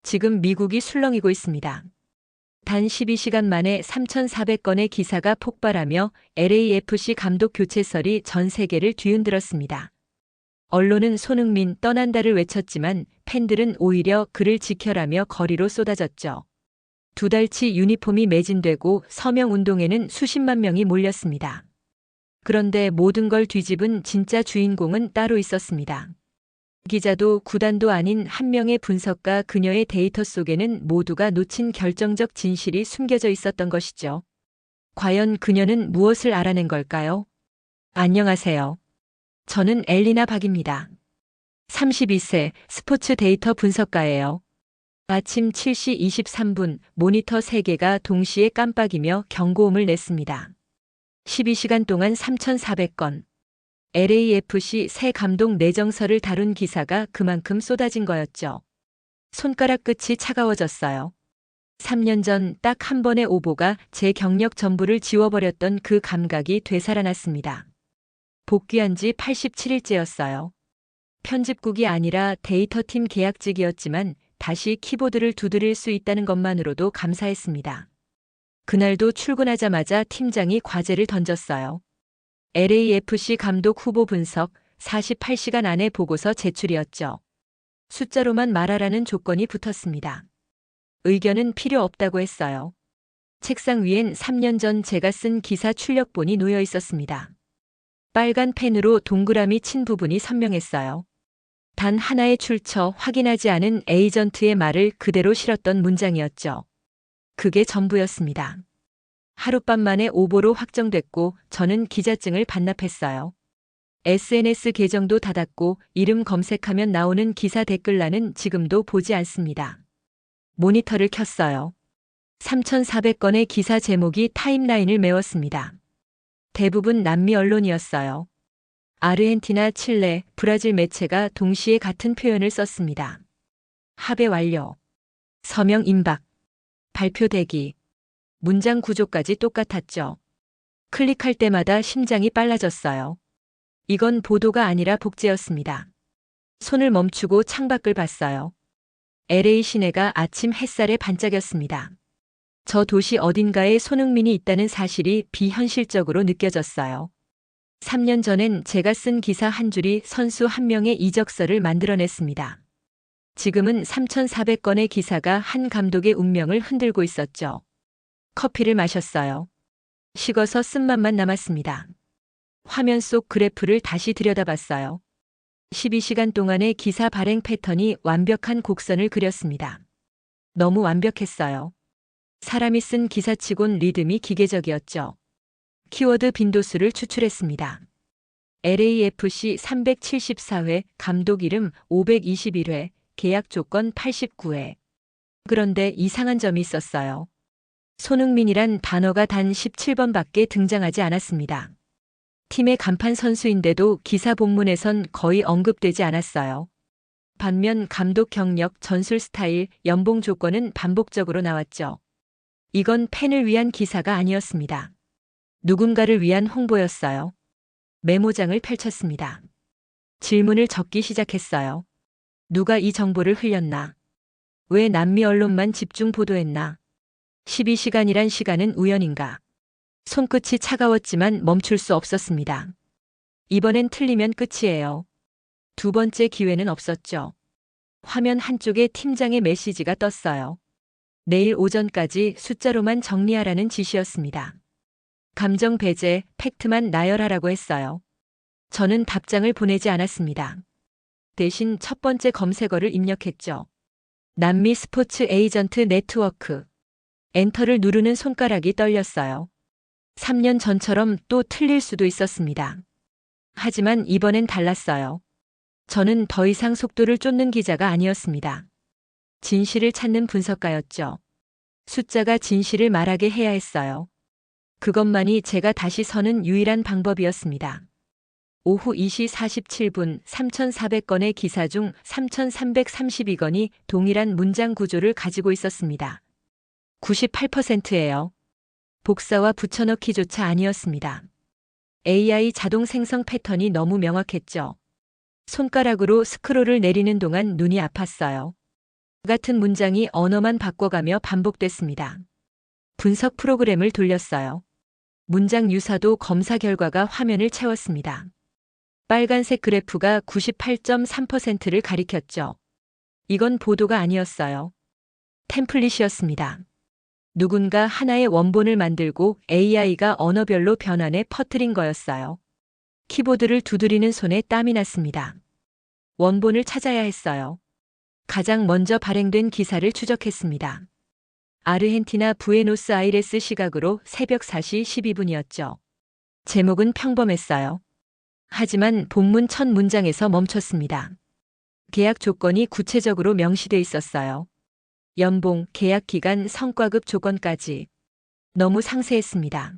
지금 미국이 술렁이고 있습니다. 단 12시간 만에 3,400건의 기사가 폭발하며 LAFC 감독 교체설이 전 세계를 뒤흔들었습니다. 언론은 손흥민 떠난다를 외쳤지만 팬들은 오히려 그를 지켜라며 거리로 쏟아졌죠. 두 달치 유니폼이 매진되고 서명 운동에는 수십만 명이 몰렸습니다. 그런데 모든 걸 뒤집은 진짜 주인공은 따로 있었습니다. 기자도 구단도 아닌 한 명의 분석가 그녀의 데이터 속에는 모두가 놓친 결정적 진실이 숨겨져 있었던 것이죠. 과연 그녀는 무엇을 알아낸 걸까요? 안녕하세요. 저는 엘리나 박입니다. 32세 스포츠 데이터 분석가예요. 아침 7시 23분 모니터 3개가 동시에 깜빡이며 경고음을 냈습니다. 12시간 동안 3,400건. LAFC 새 감독 내정서를 다룬 기사가 그만큼 쏟아진 거였죠. 손가락 끝이 차가워졌어요. 3년 전 딱 한 번의 오보가 제 경력 전부를 지워버렸던 그 감각이 되살아났습니다. 복귀한 지 87일째였어요. 편집국이 아니라 데이터팀 계약직이었지만 다시 키보드를 두드릴 수 있다는 것만으로도 감사했습니다. 그날도 출근하자마자 팀장이 과제를 던졌어요. LAFC 감독 후보 분석 48시간 안에 보고서 제출이었죠. 숫자로만 말하라는 조건이 붙었습니다. 의견은 필요 없다고 했어요. 책상 위엔 3년 전 제가 쓴 기사 출력본이 놓여 있었습니다. 빨간 펜으로 동그라미 친 부분이 선명했어요. 단 하나의 출처 확인하지 않은 에이전트의 말을 그대로 실었던 문장이었죠. 그게 전부였습니다. 하룻밤 만에 오보로 확정됐고 저는 기자증을 반납했어요. SNS 계정도 닫았고 이름 검색하면 나오는 기사 댓글란은 지금도 보지 않습니다. 모니터를 켰어요. 3,400건의 기사 제목이 타임라인을 메웠습니다. 대부분 남미 언론이었어요. 아르헨티나, 칠레, 브라질 매체가 동시에 같은 표현을 썼습니다. 합의 완료. 서명 임박. 발표 대기. 문장 구조까지 똑같았죠. 클릭할 때마다 심장이 빨라졌어요. 이건 보도가 아니라 복제였습니다. 손을 멈추고 창밖을 봤어요. LA 시내가 아침 햇살에 반짝였습니다. 저 도시 어딘가에 손흥민이 있다는 사실이 비현실적으로 느껴졌어요. 3년 전엔 제가 쓴 기사 한 줄이 선수 한 명의 이적설을 만들어냈습니다. 지금은 3,400건의 기사가 한 감독의 운명을 흔들고 있었죠. 커피를 마셨어요. 식어서 쓴맛만 남았습니다. 화면 속 그래프를 다시 들여다봤어요. 12시간 동안의 기사 발행 패턴이 완벽한 곡선을 그렸습니다. 너무 완벽했어요. 사람이 쓴 기사치곤 리듬이 기계적이었죠. 키워드 빈도수를 추출했습니다. LAFC 374회, 감독 이름 521회, 계약 조건 89회. 그런데 이상한 점이 있었어요. 손흥민이란 단어가 단 17번밖에 등장하지 않았습니다. 팀의 간판 선수인데도 기사 본문에선 거의 언급되지 않았어요. 반면 감독 경력, 전술 스타일, 연봉 조건은 반복적으로 나왔죠. 이건 팬을 위한 기사가 아니었습니다. 누군가를 위한 홍보였어요. 메모장을 펼쳤습니다. 질문을 적기 시작했어요. 누가 이 정보를 흘렸나? 왜 남미 언론만 집중 보도했나? 12시간이란 시간은 우연인가? 손끝이 차가웠지만 멈출 수 없었습니다. 이번엔 틀리면 끝이에요. 두 번째 기회는 없었죠. 화면 한쪽에 팀장의 메시지가 떴어요. 내일 오전까지 숫자로만 정리하라는 지시였습니다. 감정 배제, 팩트만 나열하라고 했어요. 저는 답장을 보내지 않았습니다. 대신 첫 번째 검색어를 입력했죠. 남미 스포츠 에이전트 네트워크. 엔터를 누르는 손가락이 떨렸어요. 3년 전처럼 또 틀릴 수도 있었습니다. 하지만 이번엔 달랐어요. 저는 더 이상 속도를 쫓는 기자가 아니었습니다. 진실을 찾는 분석가였죠. 숫자가 진실을 말하게 해야 했어요. 그것만이 제가 다시 서는 유일한 방법이었습니다. 오후 2시 47분 3,400건의 기사 중 3,332건이 동일한 문장 구조를 가지고 있었습니다. 98%예요. 복사와 붙여넣기조차 아니었습니다. AI 자동 생성 패턴이 너무 명확했죠. 손가락으로 스크롤을 내리는 동안 눈이 아팠어요. 같은 문장이 언어만 바꿔가며 반복됐습니다. 분석 프로그램을 돌렸어요. 문장 유사도 검사 결과가 화면을 채웠습니다. 빨간색 그래프가 98.3%를 가리켰죠. 이건 보도가 아니었어요. 템플릿이었습니다. 누군가 하나의 원본을 만들고 AI가 언어별로 변환해 퍼뜨린 거였어요. 키보드를 두드리는 손에 땀이 났습니다. 원본을 찾아야 했어요. 가장 먼저 발행된 기사를 추적했습니다. 아르헨티나 부에노스아이레스 시각으로 새벽 4시 12분이었죠. 제목은 평범했어요. 하지만 본문 첫 문장에서 멈췄습니다. 계약 조건이 구체적으로 명시돼 있었어요. 연봉, 계약 기간, 성과급 조건까지. 너무 상세했습니다.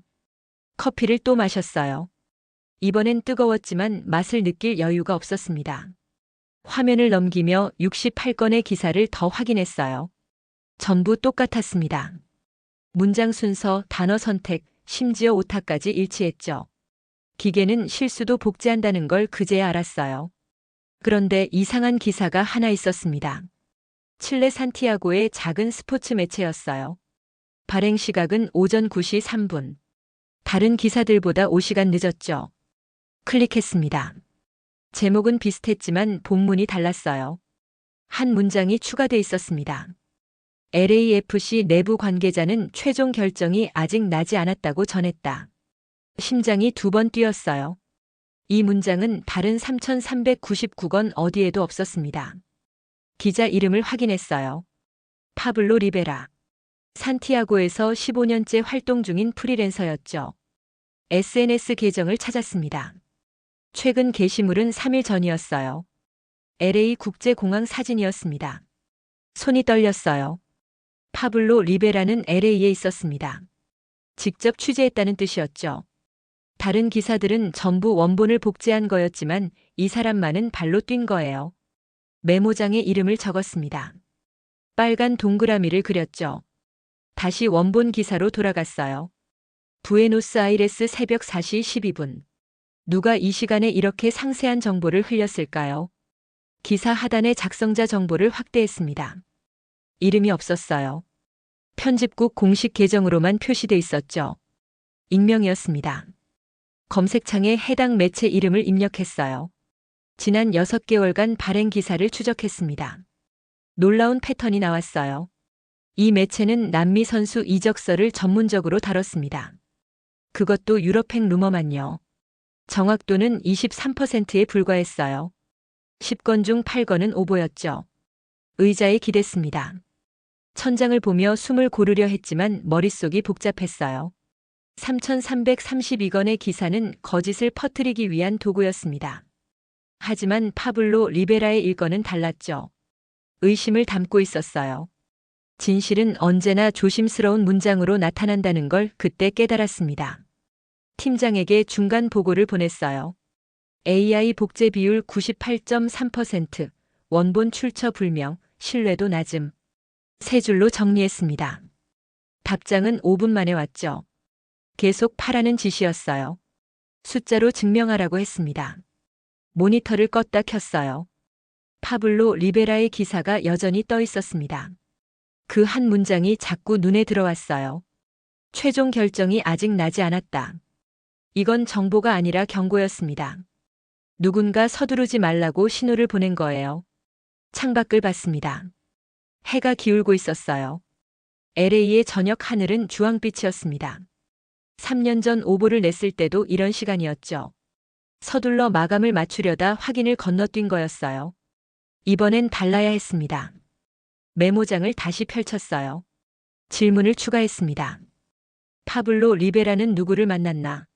커피를 또 마셨어요. 이번엔 뜨거웠지만 맛을 느낄 여유가 없었습니다. 화면을 넘기며 68건의 기사를 더 확인했어요. 전부 똑같았습니다. 문장 순서, 단어 선택, 심지어 오타까지 일치했죠. 기계는 실수도 복제한다는 걸 그제야 알았어요. 그런데 이상한 기사가 하나 있었습니다. 칠레 산티아고의 작은 스포츠 매체였어요. 발행 시각은 오전 9시 3분. 다른 기사들보다 5시간 늦었죠. 클릭했습니다. 제목은 비슷했지만 본문이 달랐어요. 한 문장이 추가돼 있었습니다. LAFC 내부 관계자는 최종 결정이 아직 나지 않았다고 전했다. 심장이 2번 뛰었어요. 이 문장은 다른 3,399건 어디에도 없었습니다. 기자 이름을 확인했어요. 파블로 리베라. 산티아고에서 15년째 활동 중인 프리랜서였죠. SNS 계정을 찾았습니다. 최근 게시물은 3일 전이었어요. LA 국제공항 사진이었습니다. 손이 떨렸어요. 파블로 리베라는 LA에 있었습니다. 직접 취재했다는 뜻이었죠. 다른 기사들은 전부 원본을 복제한 거였지만 이 사람만은 발로 뛴 거예요. 메모장에 이름을 적었습니다. 빨간 동그라미를 그렸죠. 다시 원본 기사로 돌아갔어요. 부에노스아이레스 새벽 4시 12분. 누가 이 시간에 이렇게 상세한 정보를 흘렸을까요? 기사 하단의 작성자 정보를 확대했습니다. 이름이 없었어요. 편집국 공식 계정으로만 표시돼 있었죠. 익명이었습니다. 검색창에 해당 매체 이름을 입력했어요. 지난 6개월간 발행 기사를 추적했습니다. 놀라운 패턴이 나왔어요. 이 매체는 남미 선수 이적설을 전문적으로 다뤘습니다. 그것도 유럽행 루머만요. 정확도는 23%에 불과했어요. 10건 중 8건은 오보였죠. 의자에 기댔습니다. 천장을 보며 숨을 고르려 했지만 머릿속이 복잡했어요. 3,332건의 기사는 거짓을 퍼뜨리기 위한 도구였습니다. 하지만 파블로 리베라의 일건은 달랐죠. 의심을 담고 있었어요. 진실은 언제나 조심스러운 문장으로 나타난다는 걸 그때 깨달았습니다. 팀장에게 중간 보고를 보냈어요. AI 복제 비율 98.3%, 원본 출처 불명, 신뢰도 낮음. 세 줄로 정리했습니다. 답장은 5분 만에 왔죠. 계속 파라는 짓이었어요. 숫자로 증명하라고 했습니다. 모니터를 껐다 켰어요. 파블로 리베라의 기사가 여전히 떠 있었습니다. 그 한 문장이 자꾸 눈에 들어왔어요. 최종 결정이 아직 나지 않았다. 이건 정보가 아니라 경고였습니다. 누군가 서두르지 말라고 신호를 보낸 거예요. 창밖을 봤습니다. 해가 기울고 있었어요. LA의 저녁 하늘은 주황빛이었습니다. 3년 전 오보를 냈을 때도 이런 시간이었죠. 서둘러 마감을 맞추려다 확인을 건너뛴 거였어요. 이번엔 달라야 했습니다. 메모장을 다시 펼쳤어요. 질문을 추가했습니다. 파블로 리베라는 누구를 만났나?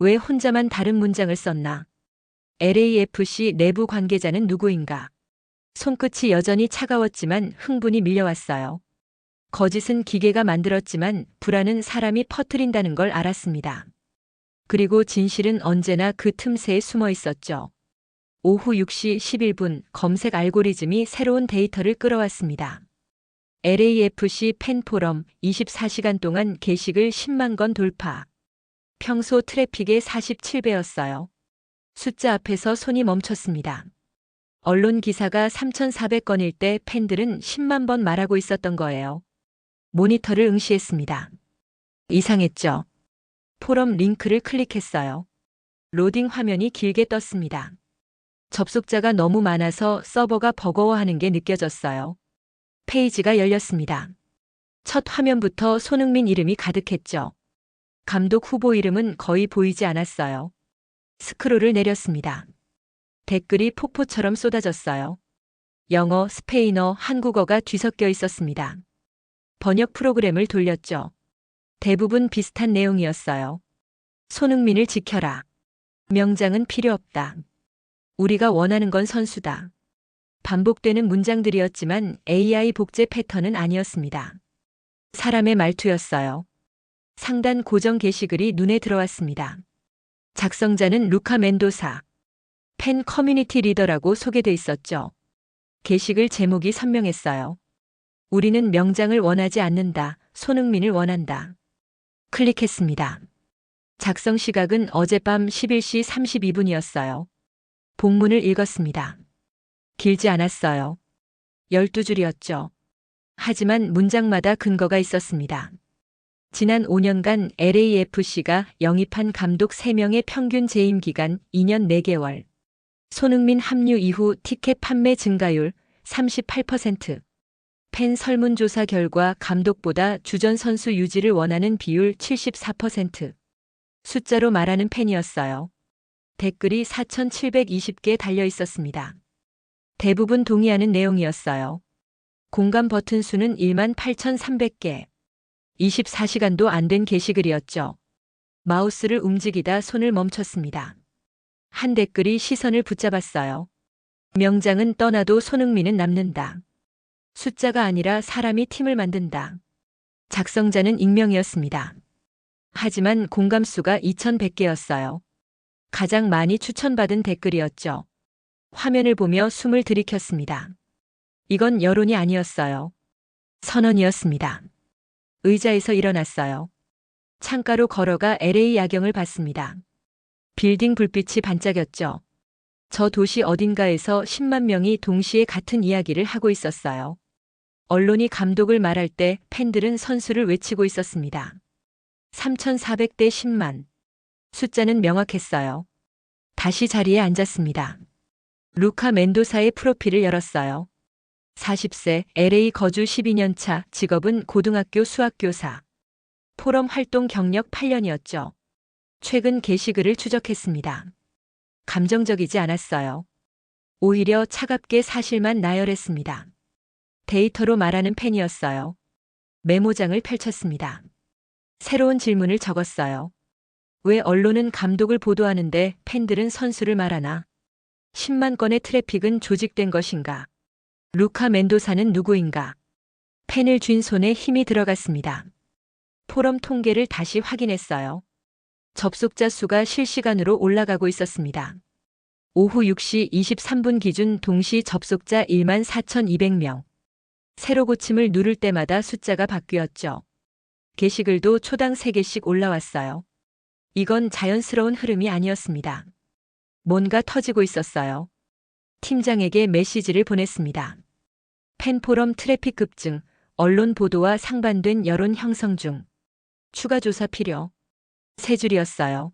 왜 혼자만 다른 문장을 썼나? LAFC 내부 관계자는 누구인가? 손끝이 여전히 차가웠지만 흥분이 밀려왔어요. 거짓은 기계가 만들었지만 불안은 사람이 퍼뜨린다는 걸 알았습니다. 그리고 진실은 언제나 그 틈새에 숨어 있었죠. 오후 6시 11분 검색 알고리즘이 새로운 데이터를 끌어왔습니다. LAFC 팬포럼 24시간 동안 게시글 10만 건 돌파. 평소 트래픽의 47배였어요. 숫자 앞에서 손이 멈췄습니다. 언론 기사가 3,400건일 때 팬들은 10만 번 말하고 있었던 거예요. 모니터를 응시했습니다. 이상했죠? 포럼 링크를 클릭했어요. 로딩 화면이 길게 떴습니다. 접속자가 너무 많아서 서버가 버거워하는 게 느껴졌어요. 페이지가 열렸습니다. 첫 화면부터 손흥민 이름이 가득했죠. 감독 후보 이름은 거의 보이지 않았어요. 스크롤을 내렸습니다. 댓글이 폭포처럼 쏟아졌어요. 영어, 스페인어, 한국어가 뒤섞여 있었습니다. 번역 프로그램을 돌렸죠. 대부분 비슷한 내용이었어요. 손흥민을 지켜라. 명장은 필요 없다. 우리가 원하는 건 선수다. 반복되는 문장들이었지만 AI 복제 패턴은 아니었습니다. 사람의 말투였어요. 상단 고정 게시글이 눈에 들어왔습니다. 작성자는 루카 멘도사. 팬 커뮤니티 리더라고 소개돼 있었죠. 게시글 제목이 선명했어요. 우리는 명장을 원하지 않는다. 손흥민을 원한다. 클릭했습니다. 작성 시각은 어젯밤 11시 32분이었어요. 본문을 읽었습니다. 길지 않았어요. 12줄이었죠. 하지만 문장마다 근거가 있었습니다. 지난 5년간 LAFC가 영입한 감독 3명의 평균 재임 기간 2년 4개월. 손흥민 합류 이후 티켓 판매 증가율 38%. 팬 설문조사 결과 감독보다 주전 선수 유지를 원하는 비율 74%. 숫자로 말하는 팬이었어요. 댓글이 4,720개 달려 있었습니다. 대부분 동의하는 내용이었어요. 공감 버튼 수는 18,300개. 24시간도 안 된 게시글이었죠. 마우스를 움직이다 손을 멈췄습니다. 한 댓글이 시선을 붙잡았어요. 명장은 떠나도 손흥민은 남는다. 숫자가 아니라 사람이 팀을 만든다. 작성자는 익명이었습니다. 하지만 공감수가 2,100개였어요. 가장 많이 추천받은 댓글이었죠. 화면을 보며 숨을 들이켰습니다. 이건 여론이 아니었어요. 선언이었습니다. 의자에서 일어났어요. 창가로 걸어가 LA 야경을 봤습니다. 빌딩 불빛이 반짝였죠. 저 도시 어딘가에서 10만 명이 동시에 같은 이야기를 하고 있었어요. 언론이 감독을 말할 때 팬들은 선수를 외치고 있었습니다. 3,400대 10만. 숫자는 명확했어요. 다시 자리에 앉았습니다. 루카 멘도사의 프로필을 열었어요. 40세, LA 거주 12년 차, 직업은 고등학교 수학교사. 포럼 활동 경력 8년이었죠. 최근 게시글을 추적했습니다. 감정적이지 않았어요. 오히려 차갑게 사실만 나열했습니다. 데이터로 말하는 팬이었어요. 메모장을 펼쳤습니다. 새로운 질문을 적었어요. 왜 언론은 감독을 보도하는데 팬들은 선수를 말하나? 10만 건의 트래픽은 조직된 것인가? 루카 멘도사는 누구인가? 펜을 쥔 손에 힘이 들어갔습니다. 포럼 통계를 다시 확인했어요. 접속자 수가 실시간으로 올라가고 있었습니다. 오후 6시 23분 기준 동시 접속자 14,200명. 새로 고침을 누를 때마다 숫자가 바뀌었죠. 게시글도 초당 3개씩 올라왔어요. 이건 자연스러운 흐름이 아니었습니다. 뭔가 터지고 있었어요. 팀장에게 메시지를 보냈습니다. 팬포럼 트래픽 급증, 언론 보도와 상반된 여론 형성 중. 추가 조사 필요. 3줄이었어요.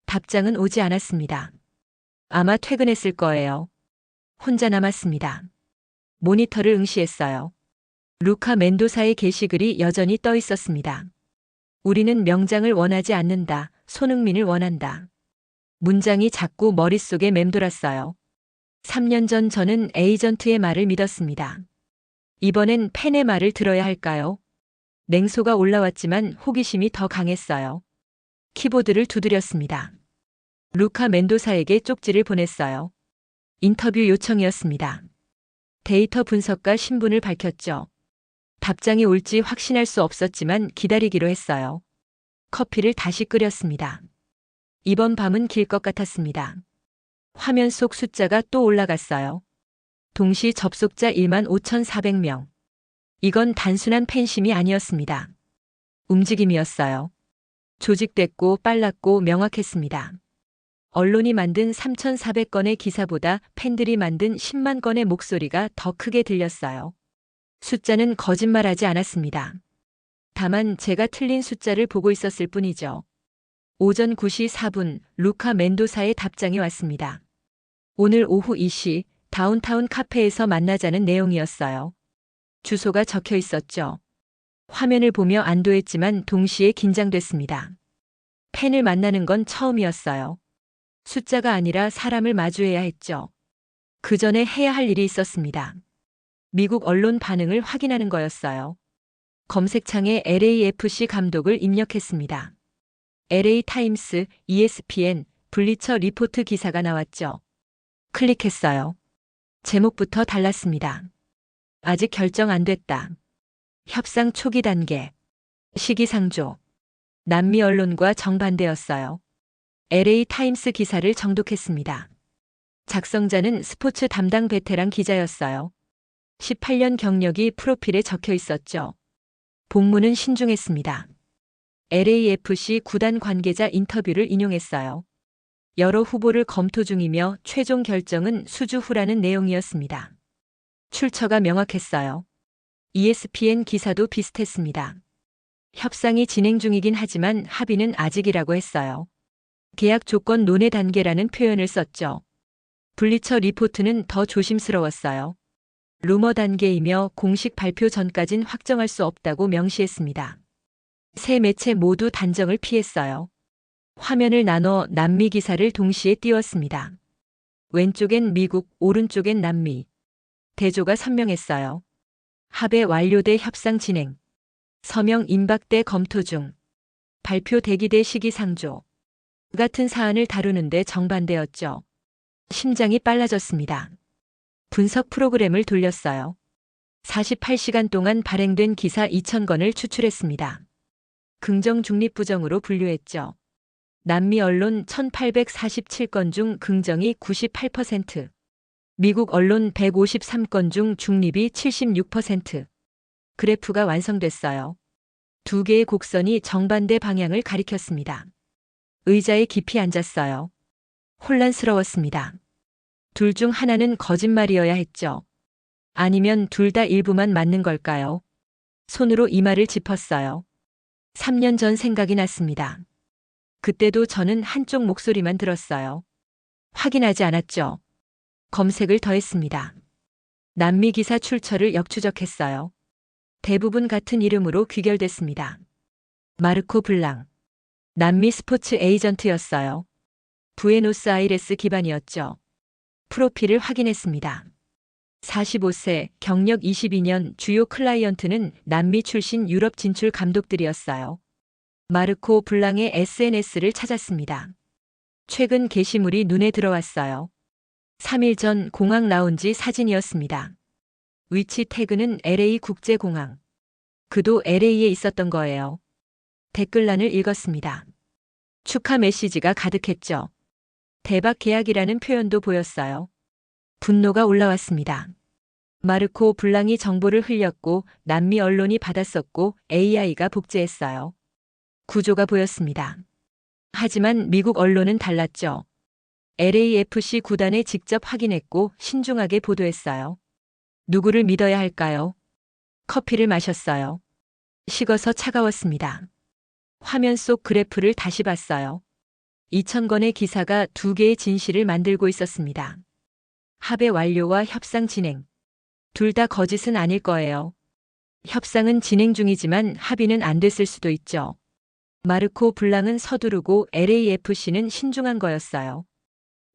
답장은 오지 않았습니다. 아마 퇴근했을 거예요. 혼자 남았습니다. 모니터를 응시했어요. 루카 멘도사의 게시글이 여전히 떠 있었습니다. 우리는 명장을 원하지 않는다. 손흥민을 원한다. 문장이 자꾸 머릿속에 맴돌았어요. 3년 전 저는 에이전트의 말을 믿었습니다. 이번엔 팬의 말을 들어야 할까요? 냉소가 올라왔지만 호기심이 더 강했어요. 키보드를 두드렸습니다. 루카 멘도사에게 쪽지를 보냈어요. 인터뷰 요청이었습니다. 데이터 분석가 신분을 밝혔죠. 답장이 올지 확신할 수 없었지만 기다리기로 했어요. 커피를 다시 끓였습니다. 이번 밤은 길 것 같았습니다. 화면 속 숫자가 또 올라갔어요. 동시 접속자 15,400명. 이건 단순한 팬심이 아니었습니다. 움직임이었어요. 조직됐고 빨랐고 명확했습니다. 언론이 만든 3,400건의 기사보다 팬들이 만든 10만 건의 목소리가 더 크게 들렸어요. 숫자는 거짓말하지 않았습니다. 다만 제가 틀린 숫자를 보고 있었을 뿐이죠. 오전 9시 4분 루카 멘도사의 답장이 왔습니다. 오늘 오후 2시 다운타운 카페에서 만나자는 내용이었어요. 주소가 적혀 있었죠. 화면을 보며 안도했지만 동시에 긴장됐습니다. 팬을 만나는 건 처음이었어요. 숫자가 아니라 사람을 마주해야 했죠. 그 전에 해야 할 일이 있었습니다. 미국 언론 반응을 확인하는 거였어요. 검색창에 LAFC 감독을 입력했습니다. LA 타임스, ESPN, 블리처 리포트 기사가 나왔죠. 클릭했어요. 제목부터 달랐습니다. 아직 결정 안 됐다. 협상 초기 단계. 시기상조. 남미 언론과 정반대였어요. LA 타임스 기사를 정독했습니다. 작성자는 스포츠 담당 베테랑 기자였어요. 18년 경력이 프로필에 적혀 있었죠. 복문은 신중했습니다. LAFC 구단 관계자 인터뷰를 인용했어요. 여러 후보를 검토 중이며 최종 결정은 수주 후라는 내용이었습니다. 출처가 명확했어요. ESPN 기사도 비슷했습니다. 협상이 진행 중이긴 하지만 합의는 아직이라고 했어요. 계약 조건 논의 단계라는 표현을 썼죠. 블리처 리포트는 더 조심스러웠어요. 루머 단계이며 공식 발표 전까진 확정할 수 없다고 명시했습니다. 세 매체 모두 단정을 피했어요. 화면을 나눠 남미 기사를 동시에 띄웠습니다. 왼쪽엔 미국, 오른쪽엔 남미. 대조가 선명했어요. 합의 완료돼 협상 진행. 서명 임박대 검토 중. 발표 대기대 시기상조. 같은 사안을 다루는데 정반대였죠. 심장이 빨라졌습니다. 분석 프로그램을 돌렸어요. 48시간 동안 발행된 기사 2,000건을 추출했습니다. 긍정 중립 부정으로 분류했죠. 남미 언론 1,847건 중 긍정이 98%, 미국 언론 153건 중 중립이 76%. 그래프가 완성됐어요. 두 개의 곡선이 정반대 방향을 가리켰습니다. 의자에 깊이 앉았어요. 혼란스러웠습니다. 둘 중 하나는 거짓말이어야 했죠. 아니면 둘 다 일부만 맞는 걸까요? 손으로 이마를 짚었어요. 3년 전 생각이 났습니다. 그때도 저는 한쪽 목소리만 들었어요. 확인하지 않았죠. 검색을 더했습니다. 남미 기사 출처를 역추적했어요. 대부분 같은 이름으로 귀결됐습니다. 마르코 블랑. 남미 스포츠 에이전트였어요. 부에노스아이레스 기반이었죠. 프로필을 확인했습니다. 45세, 경력 22년, 주요 클라이언트는 남미 출신 유럽 진출 감독들이었어요. 마르코 블랑의 SNS를 찾았습니다. 최근 게시물이 눈에 들어왔어요. 3일 전 공항 라운지 사진이었습니다. 위치 태그는 LA 국제공항. 그도 LA에 있었던 거예요. 댓글란을 읽었습니다. 축하 메시지가 가득했죠. 대박 계약이라는 표현도 보였어요. 분노가 올라왔습니다. 마르코 블랑이 정보를 흘렸고 남미 언론이 받았었고 AI가 복제했어요. 구조가 보였습니다. 하지만 미국 언론은 달랐죠. LAFC 구단에 직접 확인했고 신중하게 보도했어요. 누구를 믿어야 할까요? 커피를 마셨어요. 식어서 차가웠습니다. 화면 속 그래프를 다시 봤어요. 2,000건의 기사가 두 개의 진실을 만들고 있었습니다. 합의 완료와 협상 진행. 둘 다 거짓은 아닐 거예요. 협상은 진행 중이지만 합의는 안 됐을 수도 있죠. 마르코 블랑은 서두르고 LAFC는 신중한 거였어요.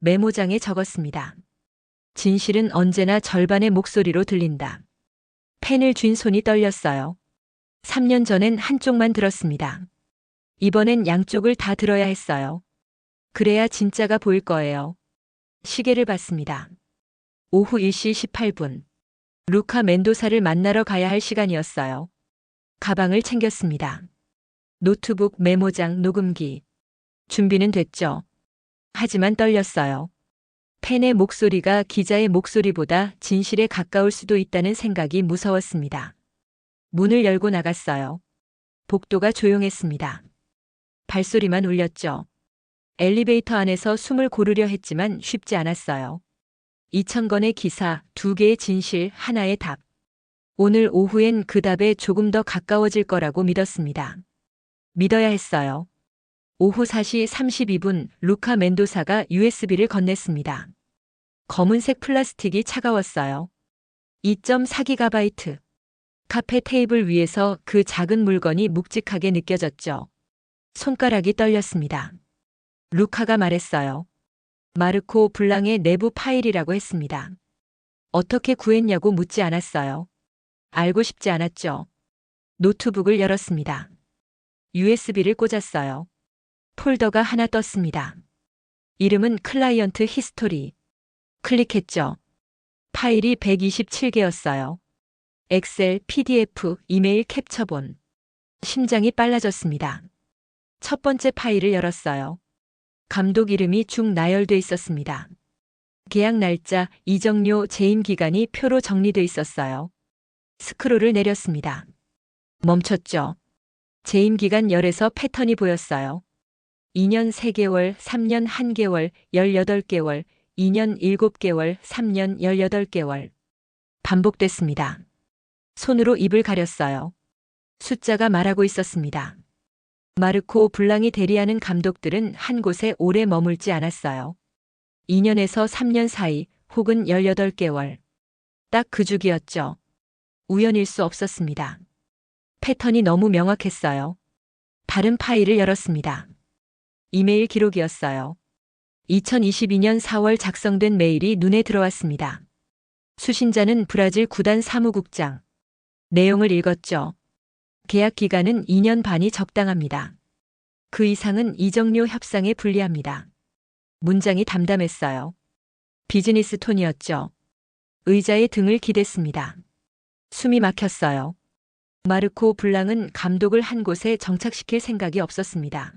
메모장에 적었습니다. 진실은 언제나 절반의 목소리로 들린다. 펜을 쥔 손이 떨렸어요. 3년 전엔 한쪽만 들었습니다. 이번엔 양쪽을 다 들어야 했어요. 그래야 진짜가 보일 거예요. 시계를 봤습니다. 오후 1시 18분. 루카 멘도사를 만나러 가야 할 시간이었어요. 가방을 챙겼습니다. 노트북, 메모장, 녹음기. 준비는 됐죠. 하지만 떨렸어요. 팬의 목소리가 기자의 목소리보다 진실에 가까울 수도 있다는 생각이 무서웠습니다. 문을 열고 나갔어요. 복도가 조용했습니다. 발소리만 울렸죠. 엘리베이터 안에서 숨을 고르려 했지만 쉽지 않았어요. 2,000건의 기사, 2개의 진실, 하나의 답. 오늘 오후엔 그 답에 조금 더 가까워질 거라고 믿었습니다. 믿어야 했어요. 오후 4시 32분 루카 멘도사가 USB를 건넸습니다. 검은색 플라스틱이 차가웠어요. 2.4GB. 카페 테이블 위에서 그 작은 물건이 묵직하게 느껴졌죠. 손가락이 떨렸습니다. 루카가 말했어요. 마르코 블랑의 내부 파일이라고 했습니다. 어떻게 구했냐고 묻지 않았어요. 알고 싶지 않았죠. 노트북을 열었습니다. USB를 꽂았어요. 폴더가 하나 떴습니다. 이름은 클라이언트 히스토리. 클릭했죠. 파일이 127개였어요. 엑셀, PDF, 이메일 캡처본. 심장이 빨라졌습니다. 첫 번째 파일을 열었어요. 감독 이름이 쭉 나열돼 있었습니다. 계약 날짜, 이적료, 재임 기간이 표로 정리돼 있었어요. 스크롤을 내렸습니다. 멈췄죠. 재임 기간 열에서 패턴이 보였어요. 2년 3개월, 3년 1개월, 18개월, 2년 7개월, 3년 18개월. 반복됐습니다. 손으로 입을 가렸어요. 숫자가 말하고 있었습니다. 마르코 블랑이 대리하는 감독들은 한 곳에 오래 머물지 않았어요. 2년에서 3년 사이 혹은 18개월. 딱 그 주기였죠. 우연일 수 없었습니다. 패턴이 너무 명확했어요. 다른 파일을 열었습니다. 이메일 기록이었어요. 2022년 4월 작성된 메일이 눈에 들어왔습니다. 수신자는 브라질 구단 사무국장. 내용을 읽었죠. 계약 기간은 2년 반이 적당합니다. 그 이상은 이적료 협상에 불리합니다. 문장이 담담했어요. 비즈니스 톤이었죠. 의자에 등을 기댔습니다. 숨이 막혔어요. 마르코 블랑은 감독을 한 곳에 정착시킬 생각이 없었습니다.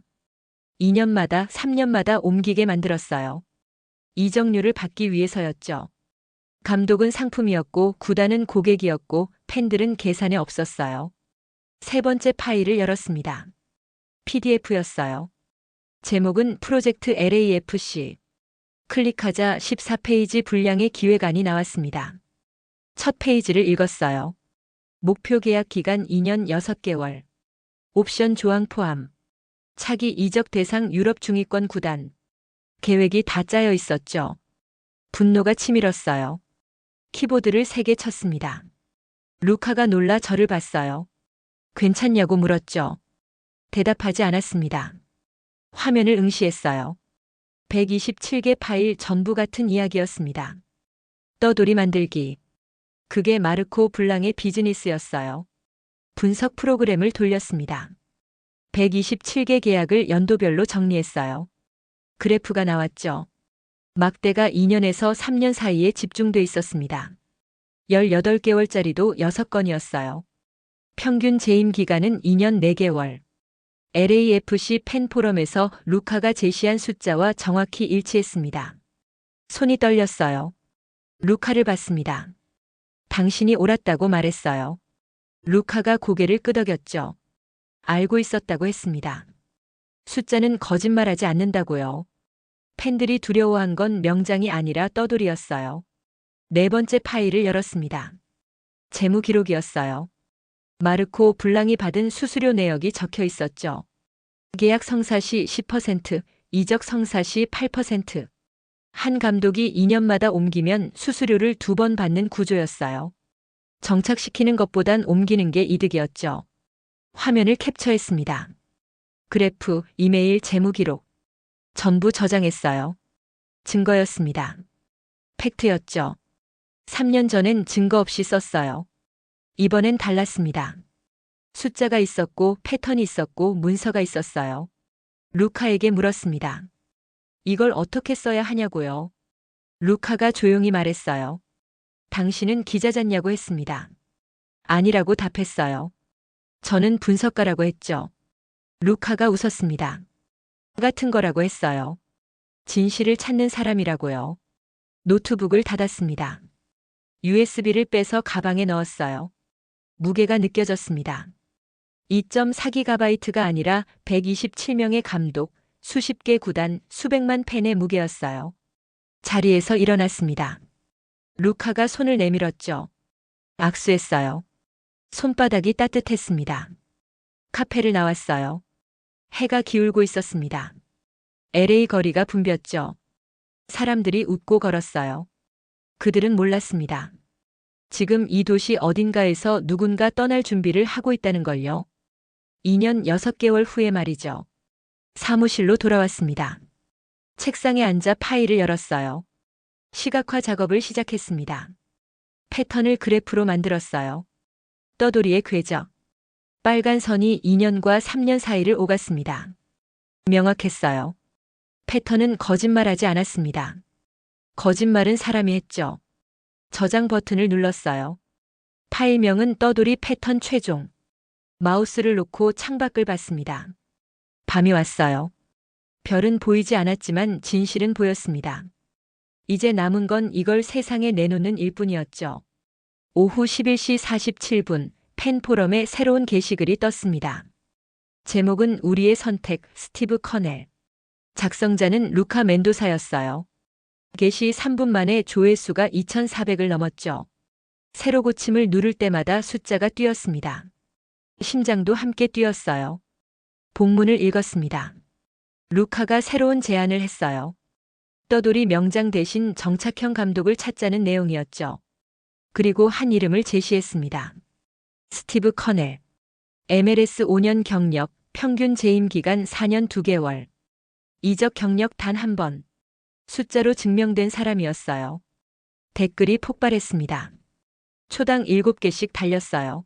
2년마다, 3년마다 옮기게 만들었어요. 이적료를 받기 위해서였죠. 감독은 상품이었고 구단은 고객이었고 팬들은 계산에 없었어요. 세 번째 파일을 열었습니다. PDF였어요. 제목은 프로젝트 LAFC. 클릭하자 14페이지 분량의 기획안이 나왔습니다. 첫 페이지를 읽었어요. 목표 계약 기간 2년 6개월. 옵션 조항 포함. 차기 이적 대상 유럽 중위권 구단. 계획이 다 짜여 있었죠. 분노가 치밀었어요. 키보드를 3개 쳤습니다. 루카가 놀라 저를 봤어요. 괜찮냐고 물었죠. 대답하지 않았습니다. 화면을 응시했어요. 127개 파일 전부 같은 이야기였습니다. 떠돌이 만들기. 그게 마르코 블랑의 비즈니스였어요. 분석 프로그램을 돌렸습니다. 127개 계약을 연도별로 정리했어요. 그래프가 나왔죠. 막대가 2년에서 3년 사이에 집중돼 있었습니다. 18개월짜리도 6건이었어요. 평균 재임 기간은 2년 4개월. LAFC 팬포럼에서 루카가 제시한 숫자와 정확히 일치했습니다. 손이 떨렸어요. 루카를 봤습니다. 당신이 옳았다고 말했어요. 루카가 고개를 끄덕였죠. 알고 있었다고 했습니다. 숫자는 거짓말하지 않는다고요. 팬들이 두려워한 건 명장이 아니라 떠돌이였어요. 네 번째 파일을 열었습니다. 재무 기록이었어요. 마르코 블랑이 받은 수수료 내역이 적혀 있었죠. 계약 성사 시 10%, 이적 성사 시 8%. 한 감독이 2년마다 옮기면 수수료를 2번 받는 구조였어요. 정착시키는 것보단 옮기는 게 이득이었죠. 화면을 캡처했습니다. 그래프, 이메일, 재무 기록. 전부 저장했어요. 증거였습니다. 팩트였죠. 3년 전엔 증거 없이 썼어요. 이번엔 달랐습니다. 숫자가 있었고 패턴이 있었고 문서가 있었어요. 루카에게 물었습니다. 이걸 어떻게 써야 하냐고요. 루카가 조용히 말했어요. 당신은 기자잖냐고 했습니다. 아니라고 답했어요. 저는 분석가라고 했죠. 루카가 웃었습니다. 같은 거라고 했어요. 진실을 찾는 사람이라고요. 노트북을 닫았습니다. USB를 빼서 가방에 넣었어요. 무게가 느껴졌습니다. 2.4GB가 아니라 127명의 감독, 수십 개 구단, 수백만 팬의 무게였어요. 자리에서 일어났습니다. 루카가 손을 내밀었죠. 악수했어요. 손바닥이 따뜻했습니다. 카페를 나왔어요. 해가 기울고 있었습니다. LA 거리가 붐볐죠. 사람들이 웃고 걸었어요. 그들은 몰랐습니다. 지금 이 도시 어딘가에서 누군가 떠날 준비를 하고 있다는 걸요. 2년 6개월 후에 말이죠. 사무실로 돌아왔습니다. 책상에 앉아 파일을 열었어요. 시각화 작업을 시작했습니다. 패턴을 그래프로 만들었어요. 떠돌이의 궤적. 빨간 선이 2년과 3년 사이를 오갔습니다. 명확했어요. 패턴은 거짓말하지 않았습니다. 거짓말은 사람이 했죠. 저장 버튼을 눌렀어요. 파일명은 떠돌이 패턴 최종. 마우스를 놓고 창밖을 봤습니다. 밤이 왔어요. 별은 보이지 않았지만 진실은 보였습니다. 이제 남은 건 이걸 세상에 내놓는 일뿐이었죠. 오후 11시 47분 팬 포럼에 새로운 게시글이 떴습니다. 제목은 우리의 선택, 스티브 커넬. 작성자는 루카 멘도사였어요. 게시 3분 만에 조회수가 2,400을 넘었죠. 세로 고침을 누를 때마다 숫자가 뛰었습니다. 심장도 함께 뛰었어요. 본문을 읽었습니다. 루카가 새로운 제안을 했어요. 떠돌이 명장 대신 정착형 감독을 찾자는 내용이었죠. 그리고 한 이름을 제시했습니다. 스티브 커넬. MLS 5년 경력, 평균 재임 기간 4년 2개월. 이적 경력 단 한 번. 숫자로 증명된 사람이었어요. 댓글이 폭발했습니다. 초당 7개씩 달렸어요.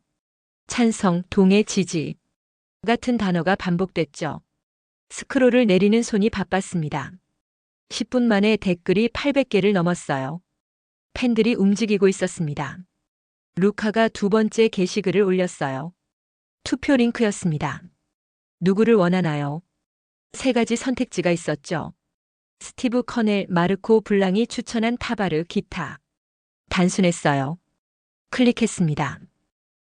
찬성, 동의, 지지 같은 단어가 반복됐죠. 스크롤을 내리는 손이 바빴습니다. 10분 만에 댓글이 800개를 넘었어요. 팬들이 움직이고 있었습니다. 루카가 두 번째 게시글을 올렸어요. 투표 링크였습니다. 누구를 원하나요? 세 가지 선택지가 있었죠. 스티브 커넬, 마르코 블랑이 추천한 타바르, 기타. 단순했어요. 클릭했습니다.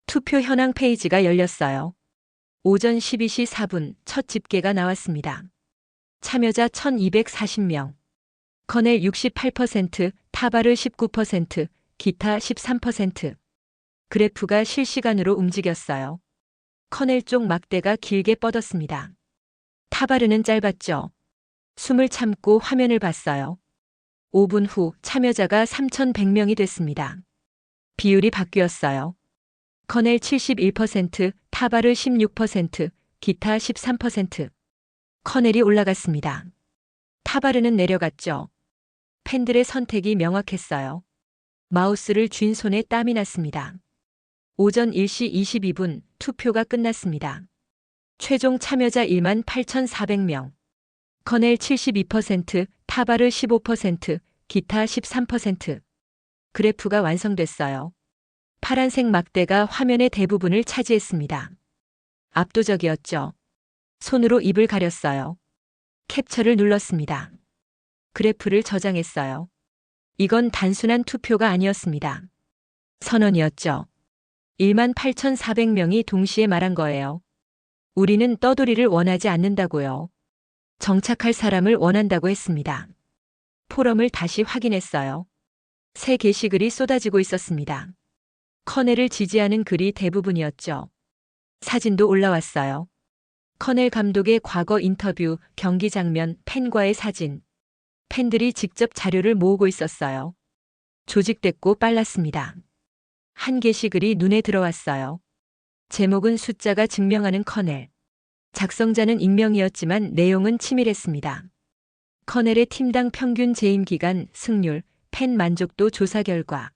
투표 현황 페이지가 열렸어요. 오전 12시 4분 첫 집계가 나왔습니다. 참여자 1,240명. 커넬 68%, 타바르 19%, 기타 13%. 그래프가 실시간으로 움직였어요. 커넬 쪽 막대가 길게 뻗었습니다. 타바르는 짧았죠. 숨을 참고 화면을 봤어요. 5분 후 참여자가 3,100명이 됐습니다. 비율이 바뀌었어요. 커넬 71%, 타바르 16%, 기타 13%. 커넬이 올라갔습니다. 타바르는 내려갔죠. 팬들의 선택이 명확했어요. 마우스를 쥔 손에 땀이 났습니다. 오전 1시 22분 투표가 끝났습니다. 최종 참여자 18,400명. 커넬 72%, 타바르 15%, 기타 13%. 그래프가 완성됐어요. 파란색 막대가 화면의 대부분을 차지했습니다. 압도적이었죠. 손으로 입을 가렸어요. 캡처를 눌렀습니다. 그래프를 저장했어요. 이건 단순한 투표가 아니었습니다. 선언이었죠. 18,400명이 동시에 말한 거예요. 우리는 떠돌이를 원하지 않는다고요. 정착할 사람을 원한다고 했습니다. 포럼을 다시 확인했어요. 새 게시글이 쏟아지고 있었습니다. 커넬을 지지하는 글이 대부분이었죠. 사진도 올라왔어요. 커넬 감독의 과거 인터뷰, 경기 장면, 팬과의 사진. 팬들이 직접 자료를 모으고 있었어요. 조직됐고 빨랐습니다. 한 게시글이 눈에 들어왔어요. 제목은 숫자가 증명하는 커넬. 작성자는 익명이었지만 내용은 치밀했습니다. 커넬의 팀당 평균 재임 기간, 승률, 팬 만족도 조사 결과.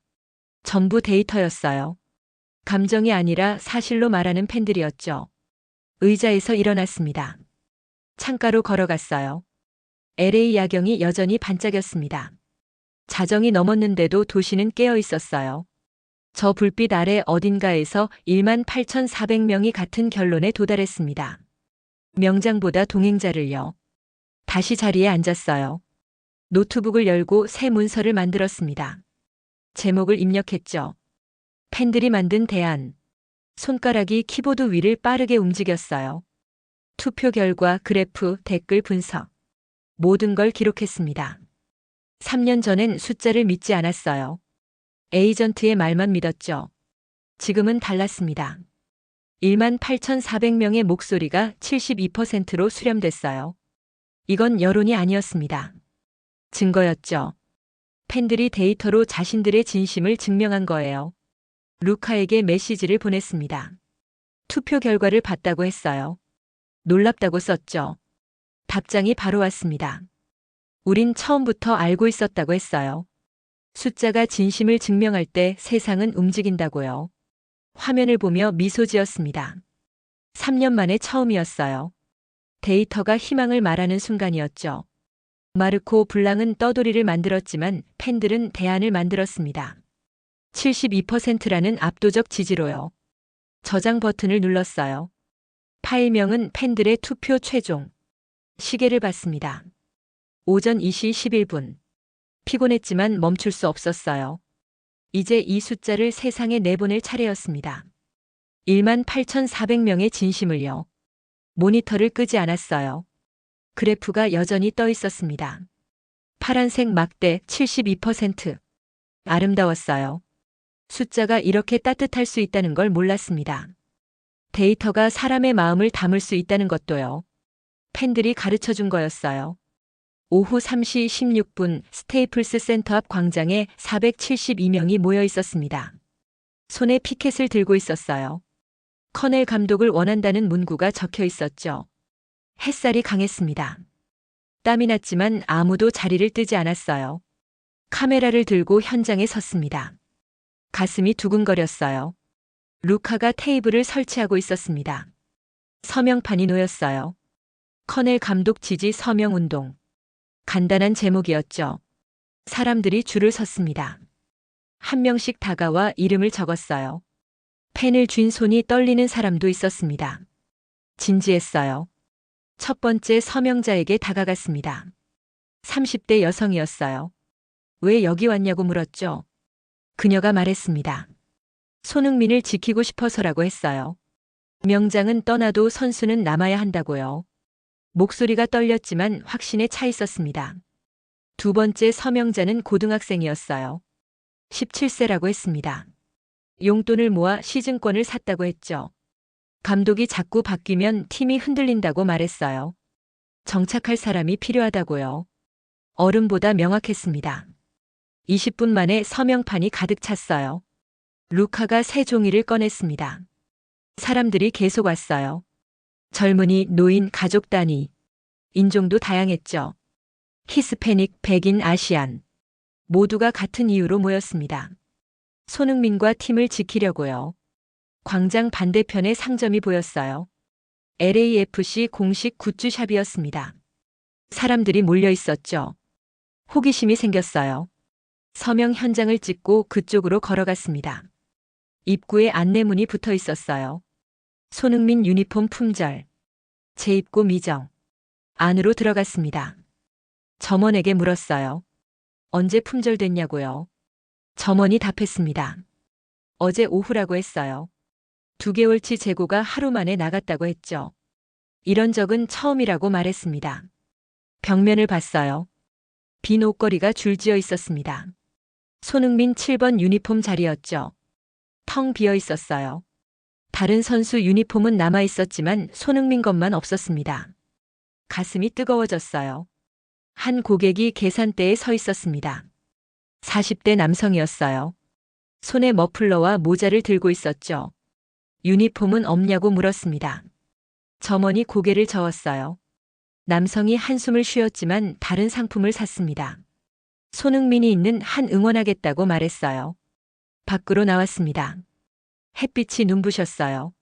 전부 데이터였어요. 감정이 아니라 사실로 말하는 팬들이었죠. 의자에서 일어났습니다. 창가로 걸어갔어요. LA 야경이 여전히 반짝였습니다. 자정이 넘었는데도 도시는 깨어 있었어요. 저 불빛 아래 어딘가에서 18,400명이 같은 결론에 도달했습니다. 명장보다 동행자를요. 다시 자리에 앉았어요. 노트북을 열고 새 문서를 만들었습니다. 제목을 입력했죠. 팬들이 만든 대안. 손가락이 키보드 위를 빠르게 움직였어요. 투표 결과, 그래프, 댓글 분석. 모든 걸 기록했습니다. 3년 전엔 숫자를 믿지 않았어요. 에이전트의 말만 믿었죠. 지금은 달랐습니다. 18,400명의 목소리가 72%로 수렴됐어요. 이건 여론이 아니었습니다. 증거였죠. 팬들이 데이터로 자신들의 진심을 증명한 거예요. 루카에게 메시지를 보냈습니다. 투표 결과를 봤다고 했어요. 놀랍다고 썼죠. 답장이 바로 왔습니다. 우린 처음부터 알고 있었다고 했어요. 숫자가 진심을 증명할 때 세상은 움직인다고요. 화면을 보며 미소 지었습니다. 3년 만에 처음이었어요. 데이터가 희망을 말하는 순간이었죠. 마르코 블랑은 떠돌이를 만들었지만 팬들은 대안을 만들었습니다. 72%라는 압도적 지지로요. 저장 버튼을 눌렀어요. 파일명은 팬들의 투표 최종. 시계를 봤습니다. 오전 2시 11분. 피곤했지만 멈출 수 없었어요. 이제 이 숫자를 세상에 내보낼 차례였습니다. 18,400명의 진심을요. 모니터를 끄지 않았어요. 그래프가 여전히 떠 있었습니다. 파란색 막대 72%. 아름다웠어요. 숫자가 이렇게 따뜻할 수 있다는 걸 몰랐습니다. 데이터가 사람의 마음을 담을 수 있다는 것도요. 팬들이 가르쳐 준 거였어요. 오후 3시 16분 스테이플스 센터 앞 광장에 472명이 모여 있었습니다. 손에 피켓을 들고 있었어요. 커넬 감독을 원한다는 문구가 적혀 있었죠. 햇살이 강했습니다. 땀이 났지만 아무도 자리를 뜨지 않았어요. 카메라를 들고 현장에 섰습니다. 가슴이 두근거렸어요. 루카가 테이블을 설치하고 있었습니다. 서명판이 놓였어요. 커넬 감독 지지 서명 운동. 간단한 제목이었죠. 사람들이 줄을 섰습니다. 한 명씩 다가와 이름을 적었어요. 펜을 쥔 손이 떨리는 사람도 있었습니다. 진지했어요. 첫 번째 서명자에게 다가갔습니다. 30대 여성이었어요. 왜 여기 왔냐고 물었죠. 그녀가 말했습니다. 손흥민을 지키고 싶어서라고 했어요. 명장은 떠나도 선수는 남아야 한다고요. 목소리가 떨렸지만 확신에 차 있었습니다. 두 번째 서명자는 고등학생이었어요. 17세라고 했습니다. 용돈을 모아 시즌권을 샀다고 했죠. 감독이 자꾸 바뀌면 팀이 흔들린다고 말했어요. 정착할 사람이 필요하다고요. 어른보다 명확했습니다. 20분 만에 서명판이 가득 찼어요. 루카가 새 종이를 꺼냈습니다. 사람들이 계속 왔어요. 젊은이, 노인, 가족 단위. 인종도 다양했죠. 히스패닉, 백인, 아시안. 모두가 같은 이유로 모였습니다. 손흥민과 팀을 지키려고요. 광장 반대편에 상점이 보였어요. LAFC 공식 굿즈샵이었습니다. 사람들이 몰려 있었죠. 호기심이 생겼어요. 서명 현장을 찍고 그쪽으로 걸어갔습니다. 입구에 안내문이 붙어 있었어요. 손흥민 유니폼 품절. 재입고 미정. 안으로 들어갔습니다. 점원에게 물었어요. 언제 품절됐냐고요. 점원이 답했습니다. 어제 오후라고 했어요. 2개월치 재고가 하루 만에 나갔다고 했죠. 이런 적은 처음이라고 말했습니다. 벽면을 봤어요. 빈 옷걸이가 줄지어 있었습니다. 손흥민 7번 유니폼 자리였죠. 텅 비어 있었어요. 다른 선수 유니폼은 남아 있었지만 손흥민 것만 없었습니다. 가슴이 뜨거워졌어요. 한 고객이 계산대에 서 있었습니다. 40대 남성이었어요. 손에 머플러와 모자를 들고 있었죠. 유니폼은 없냐고 물었습니다. 점원이 고개를 저었어요. 남성이 한숨을 쉬었지만 다른 상품을 샀습니다. 손흥민이 있는 한 응원하겠다고 말했어요. 밖으로 나왔습니다. 햇빛이 눈부셨어요.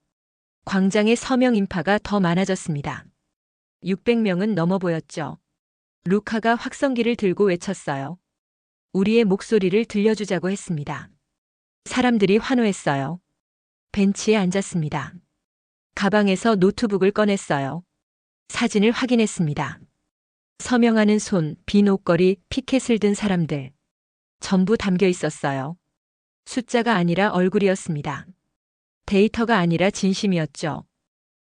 광장의 서명 인파가 더 많아졌습니다. 600명은 넘어 보였죠. 루카가 확성기를 들고 외쳤어요. 우리의 목소리를 들려주자고 했습니다. 사람들이 환호했어요. 벤치에 앉았습니다. 가방에서 노트북을 꺼냈어요. 사진을 확인했습니다. 서명하는 손, 빈 옷걸이, 피켓을 든 사람들. 전부 담겨 있었어요. 숫자가 아니라 얼굴이었습니다. 데이터가 아니라 진심이었죠.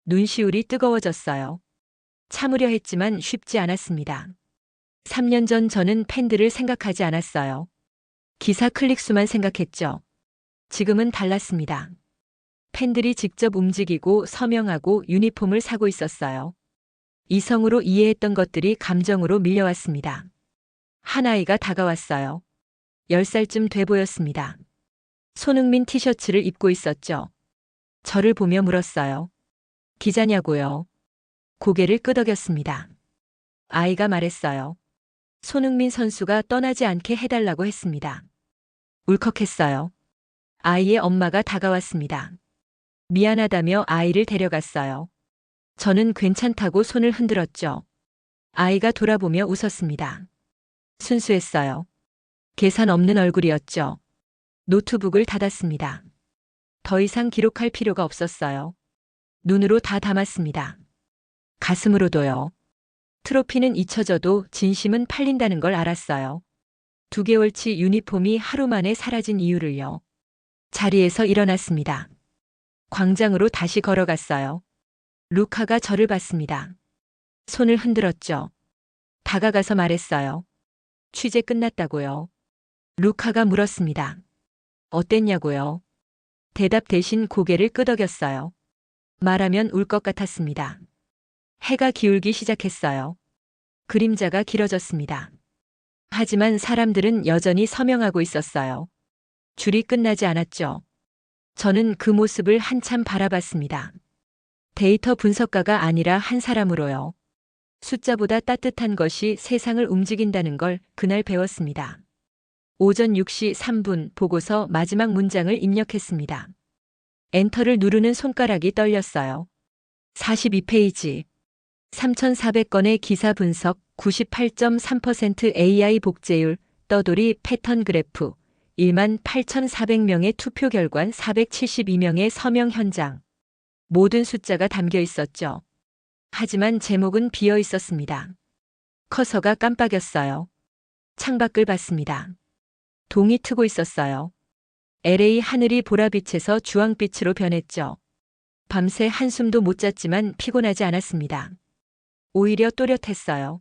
눈시울이 뜨거워졌어요. 참으려 했지만 쉽지 않았습니다. 3년 전 저는 팬들을 생각하지 않았어요. 기사 클릭수만 생각했죠. 지금은 달랐습니다. 팬들이 직접 움직이고 서명하고 유니폼을 사고 있었어요. 이성으로 이해했던 것들이 감정으로 밀려왔습니다. 한 아이가 다가왔어요. 10살쯤 돼 보였습니다. 손흥민 티셔츠를 입고 있었죠. 저를 보며 물었어요. 기자냐고요? 고개를 끄덕였습니다. 아이가 말했어요. 손흥민 선수가 떠나지 않게 해달라고 했습니다. 울컥했어요. 아이의 엄마가 다가왔습니다. 미안하다며 아이를 데려갔어요. 저는 괜찮다고 손을 흔들었죠. 아이가 돌아보며 웃었습니다. 순수했어요. 계산 없는 얼굴이었죠. 노트북을 닫았습니다. 더 이상 기록할 필요가 없었어요. 눈으로 다 담았습니다. 가슴으로도요. 트로피는 잊혀져도 진심은 팔린다는 걸 알았어요. 2개월치 유니폼이 하루 만에 사라진 이유를요. 자리에서 일어났습니다. 광장으로 다시 걸어갔어요. 루카가 저를 봤습니다. 손을 흔들었죠. 다가가서 말했어요. 취재 끝났다고요. 루카가 물었습니다. 어땠냐고요? 대답 대신 고개를 끄덕였어요. 말하면 울 것 같았습니다. 해가 기울기 시작했어요. 그림자가 길어졌습니다. 하지만 사람들은 여전히 서명하고 있었어요. 줄이 끝나지 않았죠. 저는 그 모습을 한참 바라봤습니다. 데이터 분석가가 아니라 한 사람으로요. 숫자보다 따뜻한 것이 세상을 움직인다는 걸 그날 배웠습니다. 오전 6시 3분 보고서 마지막 문장을 입력했습니다. 엔터를 누르는 손가락이 떨렸어요. 42페이지. 3,400건의 기사 분석, 98.3% AI 복제율, 떠돌이 패턴 그래프, 18,400명의 투표 결과 472명의 서명 현장. 모든 숫자가 담겨 있었죠. 하지만 제목은 비어 있었습니다. 커서가 깜빡였어요. 창밖을 봤습니다. 동이 트고 있었어요. LA 하늘이 보라빛에서 주황빛으로 변했죠. 밤새 한숨도 못 잤지만 피곤하지 않았습니다. 오히려 또렷했어요.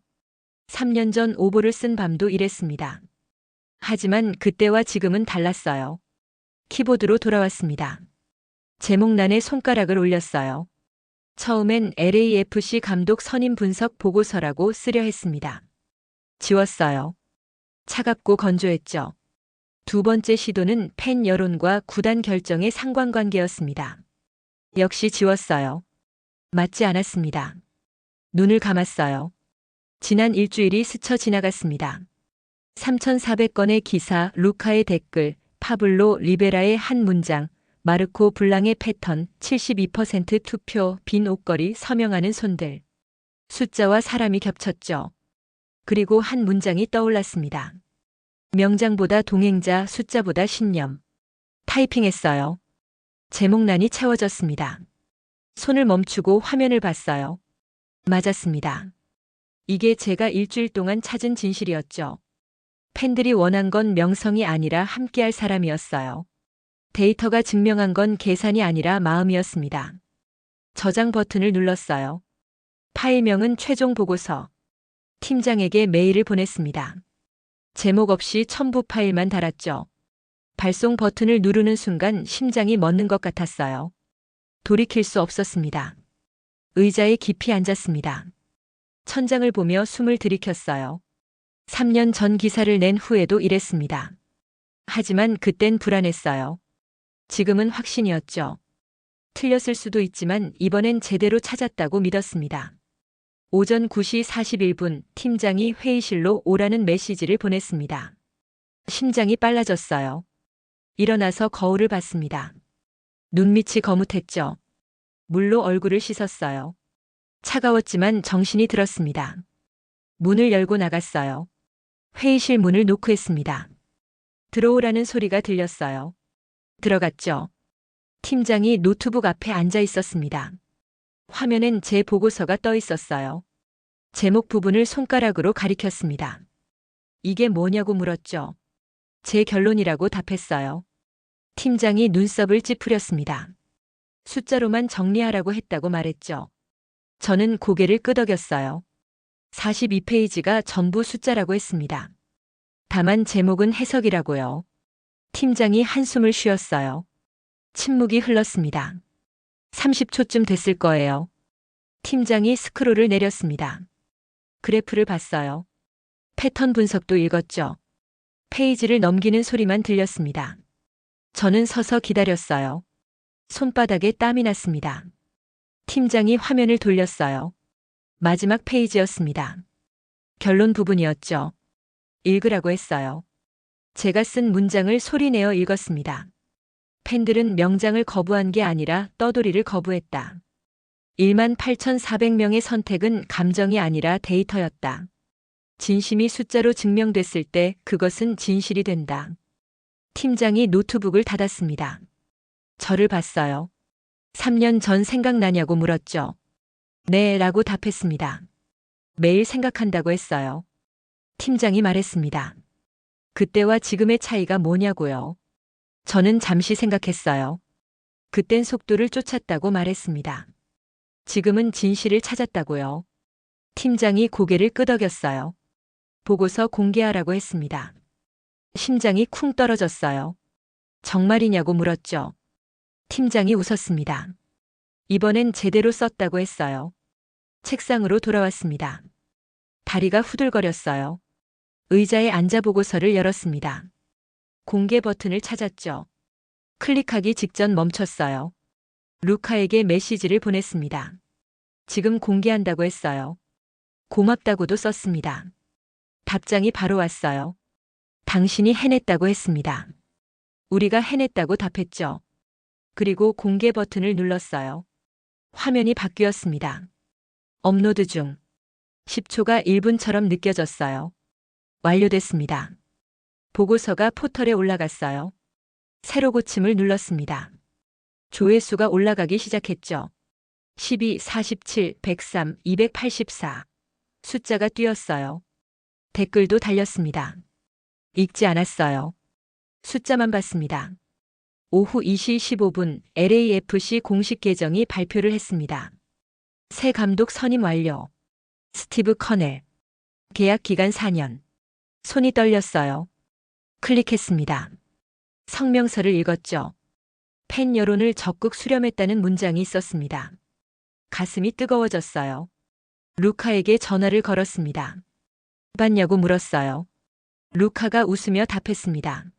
3년 전 오보를 쓴 밤도 이랬습니다. 하지만 그때와 지금은 달랐어요. 키보드로 돌아왔습니다. 제목란에 손가락을 올렸어요. 처음엔 LAFC 감독 선임 분석 보고서라고 쓰려 했습니다. 지웠어요. 차갑고 건조했죠. 두 번째 시도는 팬 여론과 구단 결정의 상관관계였습니다. 역시 지웠어요. 맞지 않았습니다. 눈을 감았어요. 지난 일주일이 스쳐 지나갔습니다. 3,400건의 기사, 루카의 댓글, 파블로 리베라의 한 문장, 마르코 블랑의 패턴, 72% 투표, 빈 옷걸이, 서명하는 손들. 숫자와 사람이 겹쳤죠. 그리고 한 문장이 떠올랐습니다. 명장보다 동행자, 숫자보다 신념. 타이핑했어요. 제목란이 채워졌습니다. 손을 멈추고 화면을 봤어요. 맞았습니다. 이게 제가 일주일 동안 찾은 진실이었죠. 팬들이 원한 건 명성이 아니라 함께할 사람이었어요. 데이터가 증명한 건 계산이 아니라 마음이었습니다. 저장 버튼을 눌렀어요. 파일명은 최종 보고서. 팀장에게 메일을 보냈습니다. 제목 없이 첨부 파일만 달았죠. 발송 버튼을 누르는 순간 심장이 멎는 것 같았어요. 돌이킬 수 없었습니다. 의자에 깊이 앉았습니다. 천장을 보며 숨을 들이켰어요. 3년 전 기사를 낸 후에도 이랬습니다. 하지만 그땐 불안했어요. 지금은 확신이었죠. 틀렸을 수도 있지만 이번엔 제대로 찾았다고 믿었습니다. 오전 9시 41분 팀장이 회의실로 오라는 메시지를 보냈습니다. 심장이 빨라졌어요. 일어나서 거울을 봤습니다. 눈밑이 거뭇했죠. 물로 얼굴을 씻었어요. 차가웠지만 정신이 들었습니다. 문을 열고 나갔어요. 회의실 문을 노크했습니다. 들어오라는 소리가 들렸어요. 들어갔죠. 팀장이 노트북 앞에 앉아 있었습니다. 화면엔 제 보고서가 떠 있었어요. 제목 부분을 손가락으로 가리켰습니다. 이게 뭐냐고 물었죠. 제 결론이라고 답했어요. 팀장이 눈썹을 찌푸렸습니다. 숫자로만 정리하라고 했다고 말했죠. 저는 고개를 끄덕였어요. 42페이지가 전부 숫자라고 했습니다. 다만 제목은 해석이라고요. 팀장이 한숨을 쉬었어요. 침묵이 흘렀습니다. 30초쯤 됐을 거예요. 팀장이 스크롤을 내렸습니다. 그래프를 봤어요. 패턴 분석도 읽었죠. 페이지를 넘기는 소리만 들렸습니다. 저는 서서 기다렸어요. 손바닥에 땀이 났습니다. 팀장이 화면을 돌렸어요. 마지막 페이지였습니다. 결론 부분이었죠. 읽으라고 했어요. 제가 쓴 문장을 소리내어 읽었습니다. 팬들은 명장을 거부한 게 아니라 떠돌이를 거부했다. 18,400명의 선택은 감정이 아니라 데이터였다. 진심이 숫자로 증명됐을 때 그것은 진실이 된다. 팀장이 노트북을 닫았습니다. 저를 봤어요. 3년 전 생각나냐고 물었죠. 네, 라고 답했습니다. 매일 생각한다고 했어요. 팀장이 말했습니다. 그때와 지금의 차이가 뭐냐고요. 저는 잠시 생각했어요. 그땐 속도를 쫓았다고 말했습니다. 지금은 진실을 찾았다고요. 팀장이 고개를 끄덕였어요. 보고서 공개하라고 했습니다. 심장이 쿵 떨어졌어요. 정말이냐고 물었죠. 팀장이 웃었습니다. 이번엔 제대로 썼다고 했어요. 책상으로 돌아왔습니다. 다리가 후들거렸어요. 의자에 앉아 보고서를 열었습니다. 공개 버튼을 찾았죠. 클릭하기 직전 멈췄어요. 루카에게 메시지를 보냈습니다. 지금 공개한다고 했어요. 고맙다고도 썼습니다. 답장이 바로 왔어요. 당신이 해냈다고 했습니다. 우리가 해냈다고 답했죠. 그리고 공개 버튼을 눌렀어요. 화면이 바뀌었습니다. 업로드 중. 10초가 1분처럼 느껴졌어요. 완료됐습니다. 보고서가 포털에 올라갔어요. 새로 고침을 눌렀습니다. 조회수가 올라가기 시작했죠. 12, 47, 103, 284. 숫자가 뛰었어요. 댓글도 달렸습니다. 읽지 않았어요. 숫자만 봤습니다. 오후 2시 15분 LAFC 공식 계정이 발표를 했습니다. 새 감독 선임 완료. 스티브 커넬. 계약 기간 4년. 손이 떨렸어요. 클릭했습니다. 성명서를 읽었죠. 팬 여론을 적극 수렴했다는 문장이 있었습니다. 가슴이 뜨거워졌어요. 루카에게 전화를 걸었습니다. 봤냐고 물었어요. 루카가 웃으며 답했습니다.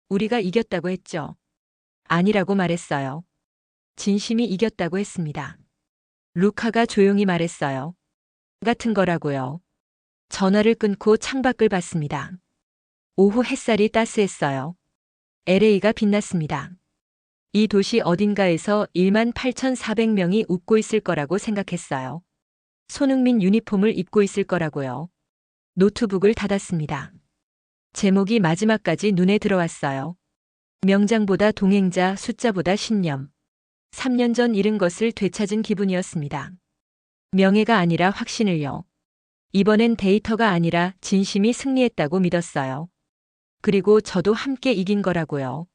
우리가 이겼다고 했죠. 아니라고 말했어요. 진심이 이겼다고 했습니다. 루카가 조용히 말했어요. 같은 거라고요. 전화를 끊고 창밖을 봤습니다. 오후 햇살이 따스했어요. LA가 빛났습니다. 이 도시 어딘가에서 18,400명이 웃고 있을 거라고 생각했어요. 손흥민 유니폼을 입고 있을 거라고요. 노트북을 닫았습니다. 제목이 마지막까지 눈에 들어왔어요. 명장보다 동행자, 숫자보다 신념. 3년 전 잃은 것을 되찾은 기분이었습니다. 명예가 아니라 확신을요. 이번엔 데이터가 아니라 진심이 승리했다고 믿었어요. 그리고 저도 함께 이긴 거라고요.